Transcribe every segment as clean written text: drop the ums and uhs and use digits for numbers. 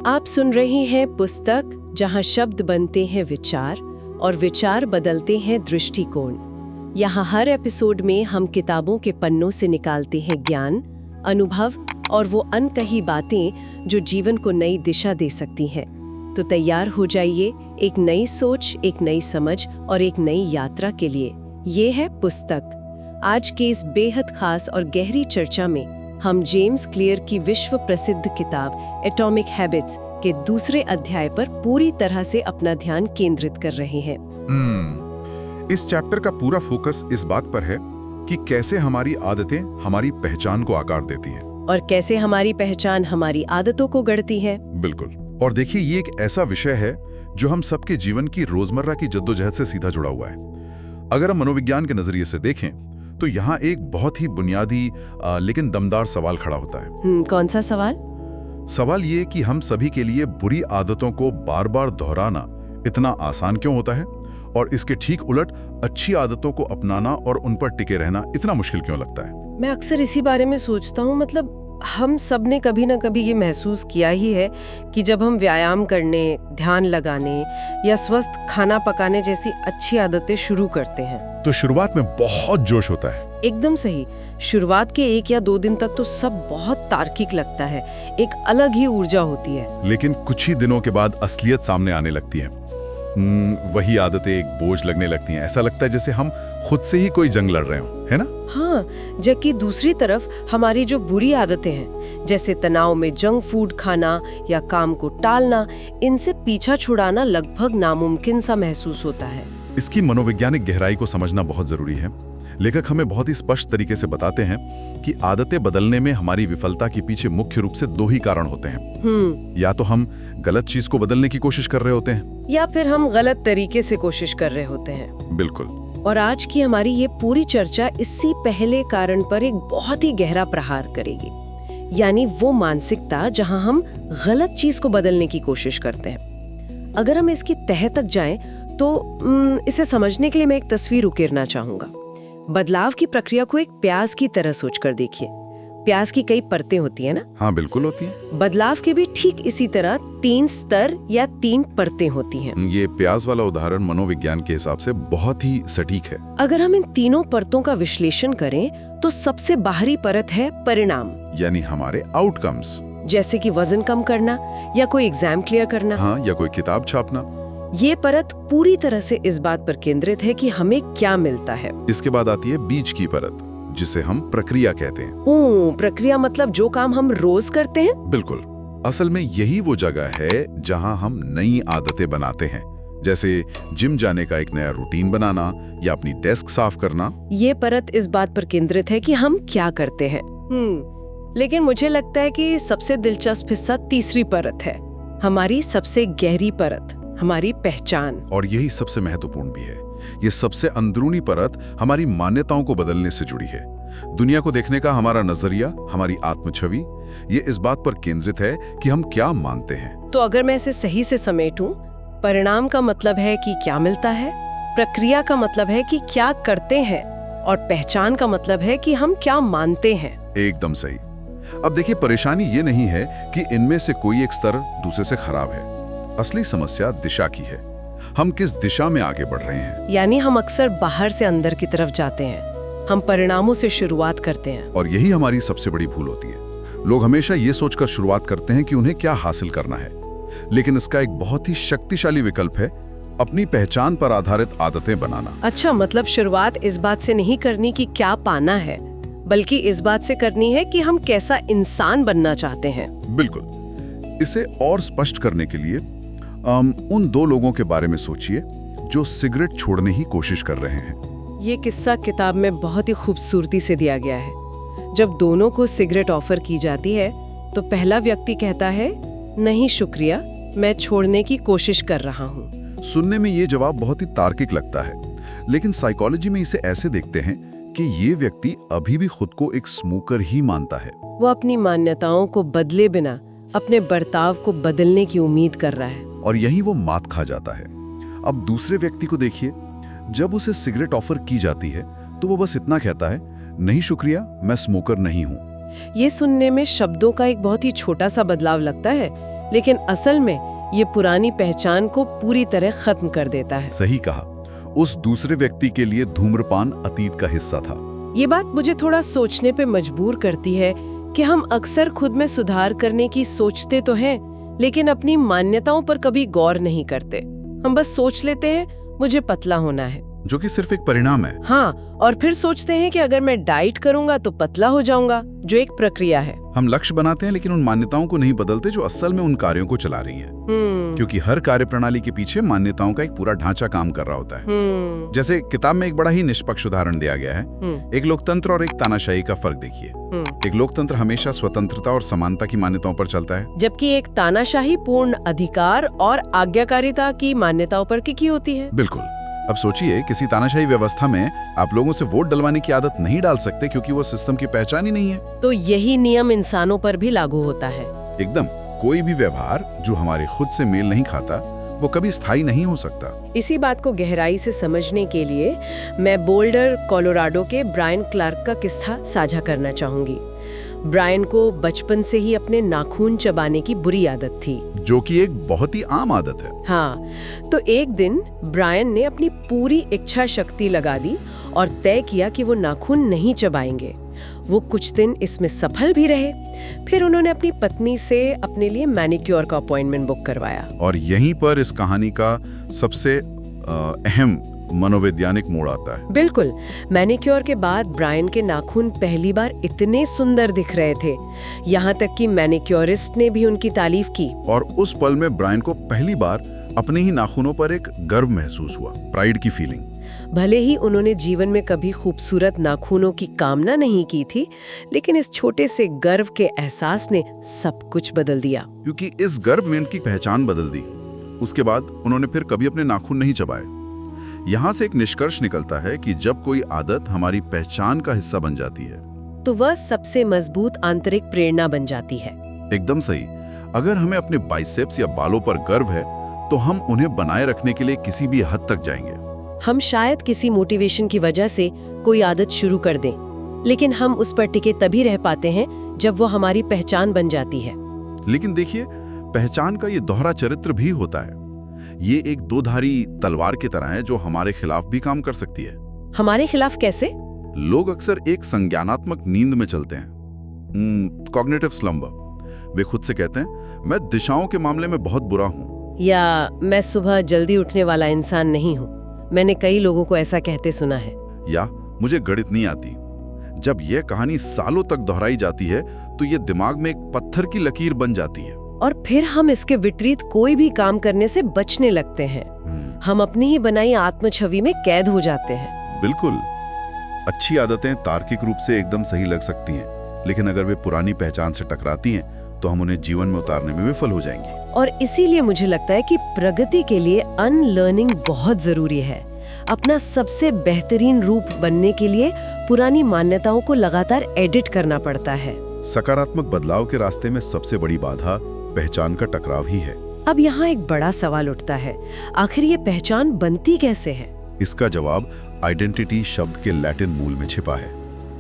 आप सुन रहे हैं पुस्तक, जहां शब्द बनते हैं विचार और विचार बदलते हैं दृष्टिकोण। यहाँ हर एपिसोड में हम किताबों के पन्नों से निकालते हैं ज्ञान, अनुभव और वो अनकही बातें जो जीवन को नई दिशा दे सकती हैं। तो तैयार हो जाइए एक नई सोच, एक नई समझ और एक नई यात्रा के लिए। ये है पुस्तक। आज के इस बेहद खास और गहरी चर्चा में हम जेम्स क्लियर की विश्व प्रसिद्ध किताब एटॉमिक हैबिट्स के दूसरे अध्याय पर पूरी तरह से अपना ध्यान केंद्रित कर रहे हैं। इस चैप्टर का पूरा फोकस इस बात पर है कि कैसे हमारी आदतें हमारी पहचान को आकार देती हैं और कैसे हमारी पहचान हमारी आदतों को गढ़ती है। बिल्कुल। और देखिए, ये एक ऐसा विषय है जो हम सबके जीवन की रोजमर्रा की जद्दोजहद से सीधा जुड़ा हुआ है। अगर हम मनोविज्ञान के नजरिए से देखें तो यहाँ एक बहुत ही बुनियादी लेकिन दमदार सवाल खड़ा होता है। कौन सा सवाल? सवाल ये कि हम सभी के लिए बुरी आदतों को बार बार दोहराना इतना आसान क्यों होता है, और इसके ठीक उलट अच्छी आदतों को अपनाना और उन पर टिके रहना इतना मुश्किल क्यों लगता है। मैं अक्सर इसी बारे में सोचता हूँ। मतलब हम सब ने कभी ना कभी ये महसूस किया ही है कि जब हम व्यायाम करने, ध्यान लगाने या स्वस्थ खाना पकाने जैसी अच्छी आदतें शुरू करते हैं तो शुरुआत में बहुत जोश होता है। एकदम सही। शुरुआत के 1 या 2 दिन तक तो सब बहुत तार्किक लगता है, एक अलग ही ऊर्जा होती है। लेकिन कुछ ही दिनों के बाद असलियत सामने आने लगती है। वही आदतें एक बोझ लगने लगती हैं। ऐसा लगता है जैसे हम खुद से ही कोई जंग लड़ रहे हो, है ना? हाँ, जबकि दूसरी तरफ हमारी जो बुरी आदतें हैं, जैसे तनाव में जंक फूड खाना या काम को टालना, इनसे पीछा छुड़ाना लगभग नामुमकिन सा महसूस होता है। इसकी मनोवैज्ञानिक गहराई को समझना बहुत जरूरी है। लेखक हमें बहुत ही स्पष्ट तरीके से बताते हैं कि आदतें बदलने में हमारी विफलता के पीछे मुख्य रूप से 2 ही कारण होते हैं। या तो हम गलत चीज को बदलने की कोशिश कर रहे होते हैं, या फिर हम गलत तरीके से कोशिश कर रहे होते हैं। बिल्कुल। और आज की हमारी ये पूरी चर्चा इसी पहले कारण पर एक बहुत ही गहरा प्रहार करेगी, यानी वो मानसिकता जहां हम गलत चीज को बदलने की कोशिश करते हैं। अगर हम इसकी तह तक जाएं तो इसे समझने के लिए मैं एक तस्वीर उकेरना चाहूंगा। बदलाव की प्रक्रिया को एक प्याज की तरह सोचकर देखिए। प्याज की कई परतें होती है ना? हाँ, बिल्कुल होती हैं। बदलाव के भी ठीक इसी तरह 3 स्तर या 3 परतें होती हैं। ये प्याज वाला उदाहरण मनोविज्ञान के हिसाब से बहुत ही सटीक है। अगर हम इन तीनों परतों का विश्लेषण करें तो सबसे बाहरी परत है परिणाम, यानी हमारे आउटकम्स, जैसे कि वजन कम करना या कोई एग्जाम क्लियर करना। हाँ, या कोई किताब छापना। ये परत पूरी तरह से इस बात पर केंद्रित है कि हमें क्या मिलता है। इसके बाद आती है बीज की परत, जिसे हम प्रक्रिया कहते हैं। प्रक्रिया मतलब जो काम हम रोज करते हैं? बिल्कुल। असल में यही वो जगह है जहां हम नई आदतें बनाते हैं, जैसे जिम जाने का एक नया रूटीन बनाना या अपनी डेस्क साफ करना। ये परत इस बात पर केंद्रित है कि हम क्या करते हैं। लेकिन मुझे लगता है कि सबसे दिलचस्प हिस्सा तीसरी परत है, हमारी सबसे गहरी परत, हमारी पहचान। और यही सबसे महत्वपूर्ण भी है। ये सबसे अंदरूनी परत हमारी मान्यताओं को बदलने से जुड़ी है। दुनिया को देखने का हमारा नजरिया, हमारी आत्मछवि, ये इस बात पर केंद्रित है कि हम क्या मानते हैं। तो अगर मैं इसे सही से समेटूं, परिणाम का मतलब है कि क्या मिलता है, प्रक्रिया का मतलब है कि क्या करते हैं, और पहचान का मतलब है कि हम क्या मानते हैं। एकदम सही। अब देखिए, परेशानी ये नहीं है कि इनमें से कोई एक स्तर दूसरे से खराब है। असली समस्या दिशा की है। हम किस दिशा में आगे बढ़ रहे हैं। यानी हम अक्सर बाहर से अंदर की तरफ जाते हैं। हम परिणामों से शुरुआत करते हैं, और यही हमारी सबसे बड़ी भूल होती है। लोग हमेशा ये सोचकर शुरुआत करते हैं कि उन्हें क्या हासिल करना है, लेकिन इसका एक बहुत ही शक्तिशाली विकल्प है अपनी पहचान पर आधारित आदतें बनाना। अच्छा, मतलब शुरुआत इस बात से नहीं करनी कि क्या पाना है, बल्कि इस बात से करनी है कि हम कैसा इंसान बनना चाहते हैं। बिल्कुल। इसे और स्पष्ट करने के लिए उन 2 लोगों के बारे में सोचिए जो सिगरेट छोड़ने की कोशिश कर रहे हैं। ये किस्सा किताब में बहुत ही खूबसूरती से दिया गया है। जब दोनों को सिगरेट ऑफर की जाती है तो पहला व्यक्ति कहता है, नहीं शुक्रिया, मैं छोड़ने की कोशिश कर रहा हूँ। सुनने में ये जवाब बहुत ही तार्किक लगता है, लेकिन साइकोलॉजी में इसे ऐसे देखते हैं कि ये व्यक्ति अभी भी खुद को एक स्मोकर ही मानता है। वो अपनी मान्यताओं को बदले बिना अपने बर्ताव को बदलने की उम्मीद कर रहा है, और यही वो मात खा जाता है। अब दूसरे व्यक्ति को देखिए, जब उसे सिगरेट ऑफर की जाती है तो वो बस इतना कहता है, नहीं शुक्रिया, मैं स्मोकर नहीं हूँ। ये सुनने में शब्दों का एक बहुत ही छोटा सा बदलाव लगता है, लेकिन असल में ये पुरानी पहचान को पूरी तरह खत्म कर देता है। सही कहा। उस दूसरे व्यक्ति के लिए धूम्रपान अतीत का हिस्सा था। ये बात मुझे थोड़ा सोचने पे मजबूर करती है कि हम अक्सर खुद में सुधार करने की सोचते तो हैं, लेकिन अपनी मान्यताओं पर कभी गौर नहीं करते। हम बस सोच लेते हैं मुझे पतला होना है, जो कि सिर्फ एक परिणाम है। हाँ, और फिर सोचते हैं कि अगर मैं डाइट करूंगा तो पतला हो जाऊंगा, जो एक प्रक्रिया है। हम लक्ष्य बनाते हैं लेकिन उन मान्यताओं को नहीं बदलते जो असल में उन कार्यों को चला रही हैं। क्योंकि हर कार्य प्रणाली के पीछे मान्यताओं का एक पूरा ढांचा काम कर रहा होता है। जैसे किताब में एक बड़ा ही निष्पक्ष उदाहरण दिया गया है। एक लोकतंत्र और एक तानाशाही का फर्क देखिए। एक लोकतंत्र हमेशा स्वतंत्रता और समानता की मान्यताओं पर चलता है, जबकि एक तानाशाही पूर्ण अधिकार और आज्ञाकारिता की मान्यताओं पर टिकी होती है। बिल्कुल। अब सोचिए, किसी तानाशाही व्यवस्था में आप लोगों से वोट डलवाने की आदत नहीं डाल सकते क्योंकि वो सिस्टम की पहचान ही नहीं है। तो यही नियम इंसानों पर भी लागू होता है। एकदम। कोई भी व्यवहार जो हमारे खुद से मेल नहीं खाता वो कभी स्थायी नहीं हो सकता। इसी बात को गहराई से समझने के लिए मैं बोल्डर, कोलोराडो के ब्रायन क्लार्क का किस्सा साझा करना चाहूंगी। ब्रायन को बचपन से ही अपने नाखून चबाने की बुरी आदत थी, जो कि एक बहुत ही आम आदत है। हाँ, तो एक दिन ब्रायन ने अपनी पूरी इच्छा शक्ति लगा दी और तय किया कि वो नाखून नहीं चबाएंगे। वो कुछ दिन इसमें सफल भी रहे। फिर उन्होंने अपनी पत्नी से अपने लिए मैनिक्योर का अपॉइंटमेंट बुक करवाया। और यहीं पर इस कहानी का सबसे अहम मनोवैज्ञानिक मोड़ आता है। बिल्कुल। मैनिक्योर के बाद ब्रायन के नाखून पहली बार इतने सुंदर दिख रहे थे, यहाँ तक कि मैनिक्योरिस्ट ने भी उनकी तारीफ की। और उस पल में ब्रायन को पहली बार अपने ही नाखूनों पर एक गर्व महसूस हुआ, प्राइड की फीलिंग। भले ही उन्होंने जीवन में कभी खूबसूरत नाखूनों की कामना नहीं की थी, लेकिन इस छोटे से गर्व के एहसास ने सब कुछ बदल दिया। क्योंकि इस गर्व में उनकी पहचान बदल दी। उसके बाद उन्होंने फिर कभी अपने नाखून नहीं चबाए। यहाँ से एक निष्कर्ष निकलता है कि जब कोई आदत हमारी पहचान का हिस्सा बन जाती है तो वह सबसे मजबूत आंतरिक प्रेरणा बन जाती है। एकदम सही। अगर हमें अपने बाइसेप्स या बालों पर गर्व है तो हम उन्हें बनाए रखने के लिए किसी भी हद तक जाएंगे। हम शायद किसी मोटिवेशन की वजह से कोई आदत शुरू कर दें, लेकिन हम उस पर टिके तभी रह पाते हैं जब वो हमारी पहचान बन जाती है। लेकिन देखिए, पहचान का ये दोहरा चरित्र भी होता है। ये एक दो-धारी तलवार की तरह है जो हमारे खिलाफ भी काम कर सकती है। हमारे खिलाफ कैसे? लोग अक्सर एक संज्ञानात्मक नींद में चलते हैं, कॉग्निटिव स्लंबर। वे खुद से कहते हैं, मैं दिशाओं के मामले में बहुत बुरा हूँ, या मैं सुबह जल्दी उठने वाला इंसान नहीं हूँ। मैंने कई लोगों को ऐसा कहते सुना है। या मुझे गणित नहीं आती। जब यह कहानी सालों तक दोहराई जाती है तो ये दिमाग में एक पत्थर की लकीर बन जाती है, और फिर हम इसके विपरीत कोई भी काम करने से बचने लगते हैं। हम अपनी ही बनाई आत्म छवि में कैद हो जाते हैं। बिल्कुल। अच्छी आदतें तार्किक रूप से एकदम सही लग सकती हैं, लेकिन अगर वे पुरानी पहचान से टकराती हैं तो हम उन्हें जीवन में उतारने में विफल हो जाएंगी। और इसीलिए मुझे लगता है कि प्रगति के लिए अनलर्निंग बहुत जरूरी है। अपना सबसे बेहतरीन रूप बनने के लिए पुरानी मान्यताओं को लगातार एडिट करना पड़ता है। सकारात्मक बदलाव के रास्ते में सबसे बड़ी बाधा पहचान का टकराव ही है। अब यहाँ एक बड़ा सवाल उठता है, आखिर ये पहचान बनती कैसे है? इसका जवाब आइडेंटिटी शब्द के लैटिन मूल में छिपा है।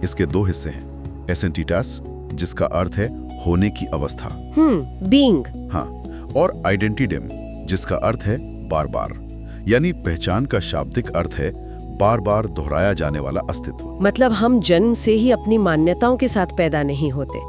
इसके दो हिस्से हैं, एसेंटिटास, जिसका अर्थ है होने की अवस्था, बीइंग, हाँ, और आइडेंटिडम, जिसका अर्थ है बार बार। यानी पहचान का शाब्दिक अर्थ है बार बार दोहराया जाने वाला अस्तित्व। मतलब हम जन्म से ही अपनी मान्यताओं के साथ पैदा नहीं होते,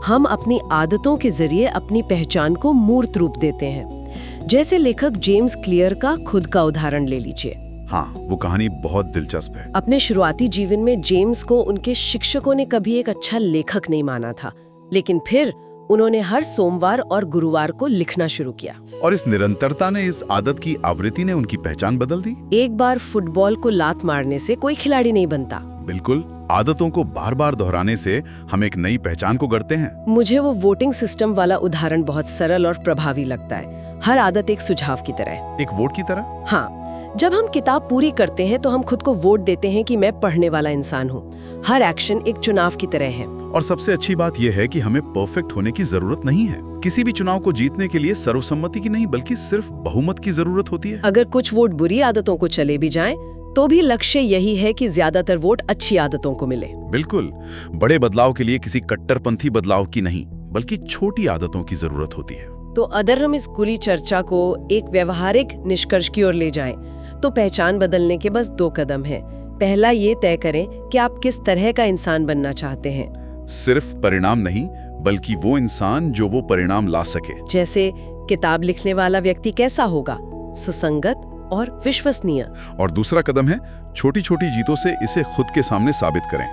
हम अपनी आदतों के जरिए अपनी पहचान को मूर्त रूप देते हैं। जैसे लेखक जेम्स क्लियर का खुद का उदाहरण ले लीजिए। हाँ, वो कहानी बहुत दिलचस्प है। अपने शुरुआती जीवन में जेम्स को उनके शिक्षकों ने कभी एक अच्छा लेखक नहीं माना था, लेकिन फिर उन्होंने हर सोमवार और गुरुवार को लिखना शुरू किया। और इस निरंतरता ने, इस आदत की आवृत्ति ने उनकी पहचान बदल दी। एक बार फुटबॉल को लात मारने से कोई खिलाड़ी नहीं बनता। बिल्कुल। आदतों को बार बार दोहराने से हम एक नई पहचान को गढ़ते हैं। मुझे वो वोटिंग सिस्टम वाला उदाहरण बहुत सरल और प्रभावी लगता है। हर आदत एक सुझाव की तरह। एक वोट की तरह? हाँ, जब हम किताब पूरी करते हैं तो हम खुद को वोट देते हैं कि मैं पढ़ने वाला इंसान हूँ। हर एक्शन एक चुनाव की तरह है। और सबसे अच्छी बात यह है कि हमें परफेक्ट होने की जरूरत नहीं है। किसी भी चुनाव को जीतने के लिए सर्वसम्मति की नहीं, बल्कि सिर्फ बहुमत की जरूरत होती है। अगर कुछ वोट बुरी आदतों को चले भी जाएं, तो भी लक्ष्य यही है कि ज्यादातर वोट अच्छी आदतों को मिले। बिल्कुल। बड़े बदलाव के लिए किसी कट्टरपंथी बदलाव की नहीं, बल्कि छोटी आदतों की जरूरत होती है। तो अगर हम इस खुली चर्चा को एक व्यवहारिक निष्कर्ष की ओर ले जाएं, तो पहचान बदलने के बस 2 कदम हैं। पहला ये तय करें कि आप किस तरह का इंसान बनना चाहते हैं। सिर्फ परिणाम नहीं, बल्कि वो इंसान जो वो परिणाम ला सके। जैसे किताब लिखने वाला व्यक्ति कैसा होगा, सुसंगत और विश्वसनीय। और दूसरा कदम है छोटी छोटी जीतों से इसे खुद के सामने साबित करें।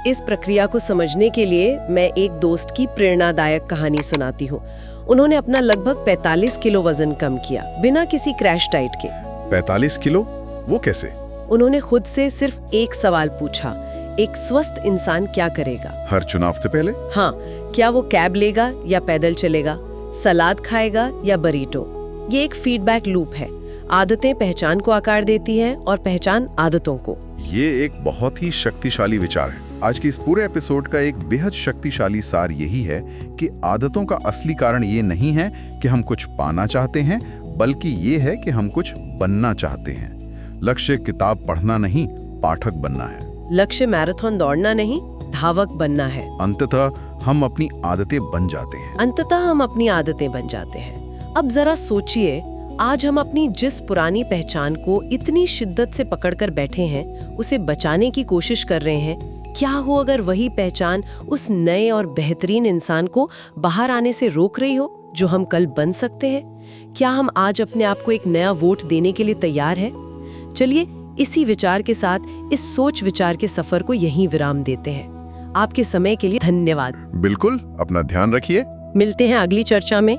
इस प्रक्रिया को समझने के लिए मैं एक दोस्त की प्रेरणादायक कहानी सुनाती हूँ। उन्होंने अपना लगभग 45 किलो वजन कम किया, बिना किसी क्रैश डाइट के। 45 किलो? वो कैसे? उन्होंने खुद से सिर्फ एक सवाल पूछा, एक स्वस्थ इंसान क्या करेगा? हर चुनाव से पहले? हाँ, क्या वो कैब लेगा या पैदल चलेगा, सलाद खाएगा या बरीटो? ये एक फीडबैक लूप है। आदतें पहचान को आकार देती हैं और पहचान आदतों को। ये एक बहुत ही शक्तिशाली विचार है। आज के इस पूरे एपिसोड का एक बेहद शक्तिशाली सार यही है कि आदतों का असली कारण ये नहीं है कि हम कुछ पाना चाहते हैं, बल्कि ये है कि हम कुछ बनना चाहते हैं। लक्ष्य किताब पढ़ना नहीं, पाठक बनना है। लक्ष्य मैराथन दौड़ना नहीं, धावक बनना है। अंततः हम अपनी आदतें बन जाते हैं। अब जरा सोचिए, आज हम अपनी जिस पुरानी पहचान को इतनी शिद्दत से पकड़कर बैठे हैं, उसे बचाने की कोशिश कर रहे हैं। क्या हो अगर वही पहचान उस नए और बेहतरीन इंसान को बाहर आने से रोक रही हो, जो हम कल बन सकते हैं? क्या हम आज अपने आप को एक नया वोट देने के लिए तैयार हैं? चलिए इसी विचार के साथ इस सोच विचार के सफर को यहीं विराम देते हैं। आपके समय के लिए धन्यवाद। बिल्कुल, अपना ध्यान रखिए। मिलते हैं अगली चर्चा में।